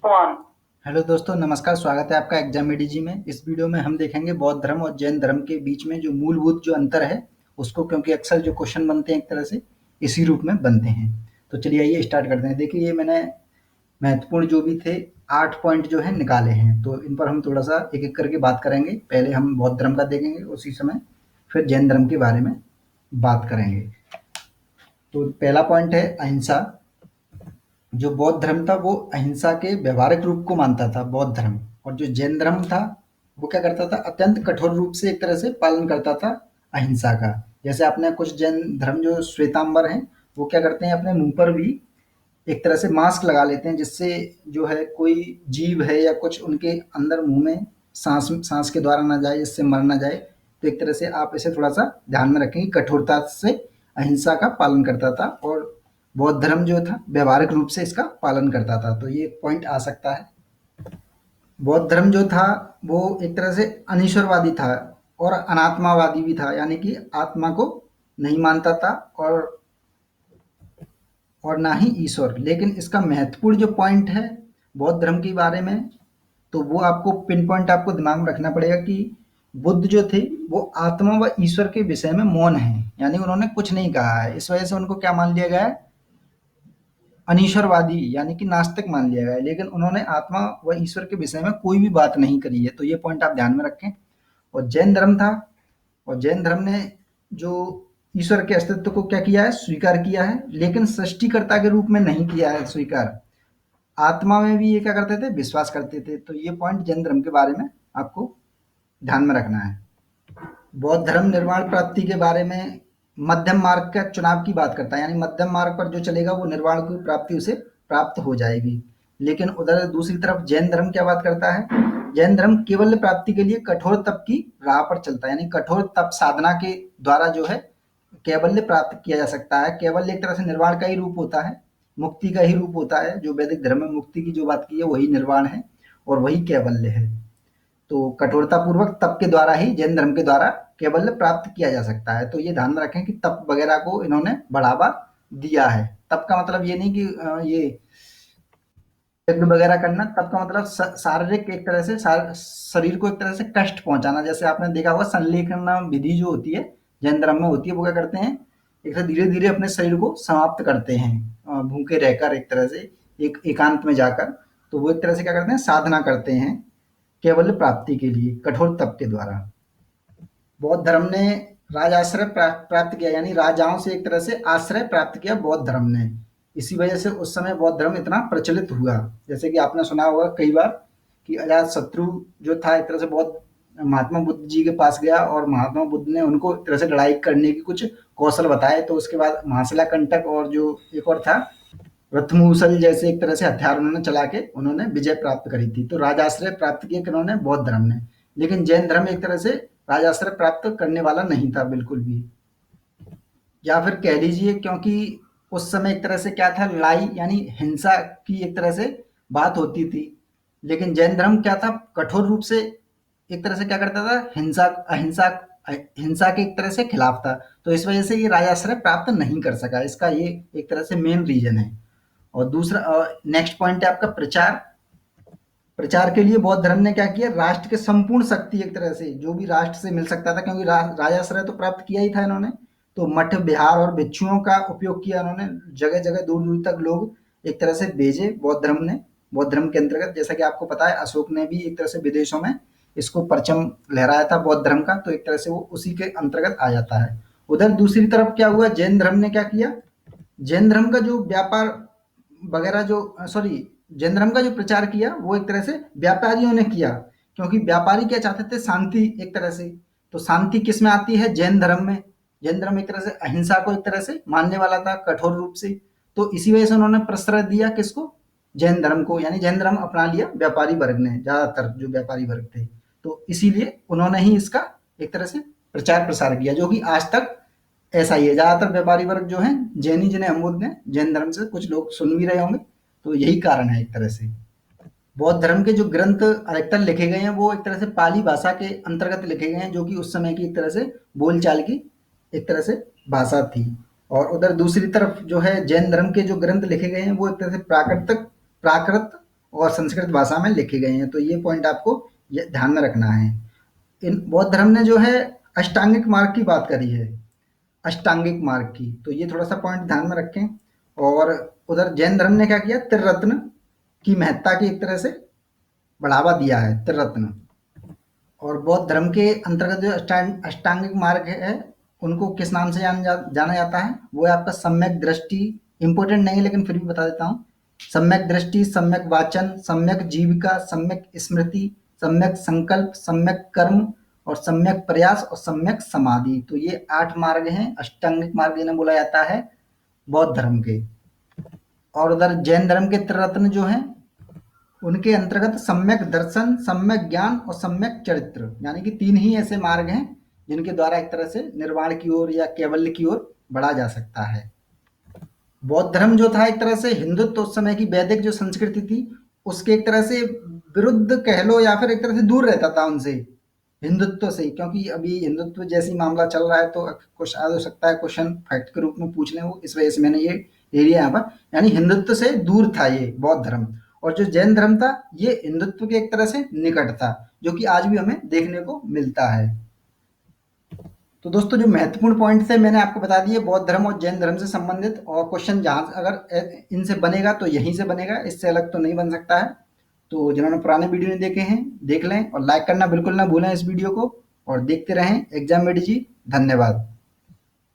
One. Hello दोस्तों, नमस्कार। स्वागत है आपका एग्जाम एडीजी में। इस वीडियो में हम देखेंगे बौद्ध धर्म और जैन धर्म के बीच में जो मूलभूत जो अंतर है उसको, क्योंकि अक्सर जो क्वेश्चन बनते हैं एक तरह से इसी रूप में बनते हैं। तो चलिए आइए स्टार्ट करते हैं। देखिए, ये मैंने महत्वपूर्ण जो भी थे 8 पॉइंट जो है निकाले हैं, तो इन पर हम थोड़ा सा एक एक करके बात करेंगे। पहले हम बौद्ध धर्म का देखेंगे, उसी समय फिर जैन धर्म के बारे में बात करेंगे। तो पहला पॉइंट है अहिंसा। जो बौद्ध धर्म था वो अहिंसा के व्यवहारिक रूप को मानता था, बौद्ध धर्म। और जो जैन धर्म था वो क्या करता था, अत्यंत कठोर रूप से एक तरह से पालन करता था अहिंसा का। जैसे आपने कुछ जैन धर्म जो श्वेतांबर हैं, वो क्या करते हैं, अपने मुंह पर भी एक तरह से मास्क लगा लेते हैं, जिससे जो है कोई जीव है या कुछ उनके अंदर मुंह में सांस सांस के द्वारा ना जाए, जिससे मर ना जाए। तो एक तरह से आप इसे थोड़ा सा ध्यान में रखें कि कठोरता से अहिंसा का पालन करता था, और बौद्ध धर्म जो था व्यवहारिक रूप से इसका पालन करता था। तो ये पॉइंट आ सकता है। बौद्ध धर्म जो था वो एक तरह से अनीश्वरवादी था और अनात्मावादी भी था, यानी कि आत्मा को नहीं मानता था और ना ही ईश्वर। लेकिन इसका महत्वपूर्ण जो पॉइंट है बौद्ध धर्म के बारे में, तो वो आपको पिन पॉइंट आपको दिमाग में रखना पड़ेगा कि बुद्ध जो थे वो आत्मा व ईश्वर के विषय में मौन है, यानी उन्होंने कुछ नहीं कहा है। इस वजह से उनको क्या मान लिया गया है, अनीश्वरवादी यानी कि नास्तिक मान लिया गया है। लेकिन उन्होंने आत्मा व ईश्वर के विषय में कोई भी बात नहीं करी है। तो ये पॉइंट आप ध्यान में रखें। और जैन धर्म था, और जैन धर्म ने जो ईश्वर के अस्तित्व को क्या किया है, स्वीकार किया है, लेकिन सृष्टिकर्ता के रूप में नहीं किया है स्वीकार। आत्मा में भी ये क्या करते थे, विश्वास करते थे। तो ये पॉइंट जैन धर्म के बारे में आपको ध्यान में रखना है। बौद्ध धर्म निर्वाण प्राप्ति के बारे में मध्यम मार्ग का चुनाव की बात करता है, यानी मध्यम मार्ग पर जो चलेगा वो निर्वाण की प्राप्ति उसे प्राप्त हो जाएगी। लेकिन उधर दूसरी तरफ जैन धर्म क्या बात करता है, जैन धर्म केवल प्राप्ति के लिए कठोर तप की राह पर चलता है, यानी कठोर तप साधना के द्वारा जो है कैवल्य प्राप्त किया जा सकता है। कैवल्य एक तरह से निर्वाण का ही रूप होता है, मुक्ति का ही रूप होता है। जो वैदिक धर्म में मुक्ति की जो बात की है वही निर्वाण है और वही कैवल्य है। तो कठोरता पूर्वक तप के द्वारा ही जैन धर्म के द्वारा कैवल्य प्राप्त किया जा सकता है। तो ये ध्यान में रखें कि तप वगैरह को इन्होंने बढ़ावा दिया है। तप का मतलब ये नहीं कि ये यज्ञ वगैरह करना। तप का मतलब शारीरिक एक तरह से शरीर को एक तरह से कष्ट पहुंचाना। जैसे आपने देखा होगा संलेखन विधि जो होती है जैन धर्म में होती है, वो क्या करते हैं, एक तरह धीरे धीरे अपने शरीर को समाप्त करते हैं, भूखे रहकर एक तरह से एक एकांत में जाकर। तो वो एक तरह से क्या करते हैं, साधना करते हैं केवल प्राप्ति के लिए कठोर तप के द्वारा। बौद्ध धर्म ने राजाश्रय प्राप्त किया, यानी राजाओं से एक तरह से आश्रय प्राप्त किया बौद्ध धर्म ने। इसी वजह से उस समय बौद्ध धर्म इतना प्रचलित हुआ। जैसे कि आपने सुना होगा कई बार कि अजात शत्रु जो था एक तरह से बौद्ध महात्मा बुद्ध जी के पास गया, और महात्मा बुद्ध ने उनको एक तरह से लड़ाई करने की कुछ कौशल बताए। तो उसके बाद महाशिला कंटक और जो एक और था रथमूसल जैसे एक तरह से हथियार उन्होंने चला के उन्होंने विजय प्राप्त करी थी। तो राजाश्रय प्राप्त किया किन्होंने, बौद्ध धर्म ने। लेकिन जैन धर्म एक तरह से राजाश्रय प्राप्त करने वाला नहीं था बिल्कुल भी, या फिर कह लीजिए क्योंकि उस समय एक तरह से क्या था, लड़ाई यानी हिंसा की एक तरह से बात होती थी। लेकिन जैन धर्म क्या था, कठोर रूप से एक तरह से क्या करता था, हिंसा अहिंसा हिंसा के एक तरह से खिलाफ था। तो इस वजह से ये राजाश्रय प्राप्त नहीं कर सका। इसका ये एक तरह से मेन रीजन है। और दूसरा नेक्स्ट पॉइंट है आपका प्रचार। प्रचार के लिए बौद्ध धर्म ने क्या किया, राष्ट्र के संपूर्ण शक्ति एक तरह से जो भी राष्ट्र से मिल सकता था, क्योंकि राजाश्रय तो प्राप्त किया ही था इन्होंने। तो मठ विहार और भिक्षुओं का उपयोग किया इन्होंने। जगह जगह दूर दूर तक लोग एक तरह से भेजे बौद्ध धर्म ने। बौद्ध धर्म के अंतर्गत जैसा कि आपको पता है अशोक ने भी एक तरह से विदेशों में इसको परचम लहराया था बौद्ध धर्म का। तो एक तरह से वो उसी के अंतर्गत आ जाता है। उधर दूसरी तरफ क्या हुआ, जैन धर्म ने क्या किया, जैन धर्म का जो व्यापार वगैरह जो सॉरी जैन धर्म का जो प्रचार किया वो एक तरह से व्यापारियों ने किया। क्योंकि व्यापारी क्या चाहते थे, शांति एक तरह से। तो शांति किस में आती है, जैन धर्म में। जैन धर्म एक तरह से अहिंसा को एक तरह से मानने वाला था कठोर रूप से। तो इसी वजह से उन्होंने प्रश्रय दिया किसको, जैन धर्म को। यानी जैन धर्म अपना लिया व्यापारी वर्ग ने, ज्यादातर जो व्यापारी वर्ग थे। तो इसीलिए उन्होंने ही इसका एक तरह से प्रचार प्रसार किया, जो कि आज तक ऐसा ही है। ज्यादातर व्यापारी वर्ग जो है जैनी, जिन्हें हम बोलते हैं जैन धर्म से, कुछ लोग सुन भी रहे होंगे। तो यही कारण है एक तरह से। बौद्ध धर्म के जो ग्रंथ अधिकतर लिखे गए हैं वो एक तरह से पाली भाषा के अंतर्गत लिखे गए हैं, जो कि उस समय की एक तरह से बोलचाल की एक तरह से भाषा थी। और उधर दूसरी तरफ जो है जैन धर्म के जो ग्रंथ लिखे गए हैं वो एक तरह से प्राकृत और संस्कृत भाषा में लिखे गए हैं। तो ये पॉइंट आपको ये ध्यान में रखना है। इन बौद्ध धर्म ने जो है अष्टांगिक मार्ग की बात करी है, अष्टांगिक मार्ग की, तो ये थोड़ा सा पॉइंट ध्यान में रखें। और उधर जैन धर्म ने क्या किया, त्रिरत्न की महत्ता की एक तरह से बढ़ावा दिया है, त्रिरत्न। और बौद्ध धर्म के अंतर्गत जो अष्टांगिक मार्ग है, उनको किस नाम से जाना जाता है, वो है आपका सम्यक दृष्टि। इंपॉर्टेंट नहीं है लेकिन फिर भी बता देता हूँ। सम्यक दृष्टि, सम्यक वाचन, सम्यक जीविका, सम्यक स्मृति, सम्यक संकल्प, सम्यक कर्म और सम्यक प्रयास और सम्यक समाधि। तो ये 8 मार्ग हैं, अष्टांगिक मार्ग जिन्हें बोला जाता है बौद्ध धर्म के। और उधर जैन धर्म के त्रिरत्न जो हैं, उनके अंतर्गत सम्यक दर्शन, सम्यक ज्ञान और सम्यक चरित्र, यानी कि 3 ही ऐसे मार्ग हैं जिनके द्वारा एक तरह से निर्वाण की ओर या कैवल्य की ओर बढ़ा जा सकता है। बौद्ध धर्म जो था एक तरह से हिंदुत्व, उस समय की वैदिक जो संस्कृति थी उसके एक तरह से विरुद्ध कह लो या फिर एक तरह से दूर रहता था उनसे, हिंदुत्व से। क्योंकि अभी हिंदुत्व जैसी मामला चल रहा है तो कुछ आ हो सकता है क्वेश्चन फैक्ट के रूप में पूछ लें वो, इस वजह से मैंने ये ले लिया यहाँ पर। यानी हिंदुत्व से दूर था ये बौद्ध धर्म। और जो जैन धर्म था ये हिंदुत्व के एक तरह से निकट था, जो कि आज भी हमें देखने को मिलता है। तो दोस्तों जो महत्वपूर्ण पॉइंट थे मैंने आपको बता दिए बौद्ध धर्म और जैन धर्म से संबंधित। और क्वेश्चन जहाँ अगर इनसे बनेगा तो यहीं से बनेगा, इससे अलग तो नहीं बन सकता है। तो जिन्होंने पुराने वीडियो नहीं देखे हैं देख लें और लाइक करना बिल्कुल ना भूलें इस वीडियो को, और देखते रहें एग्जाम में जी। धन्यवाद।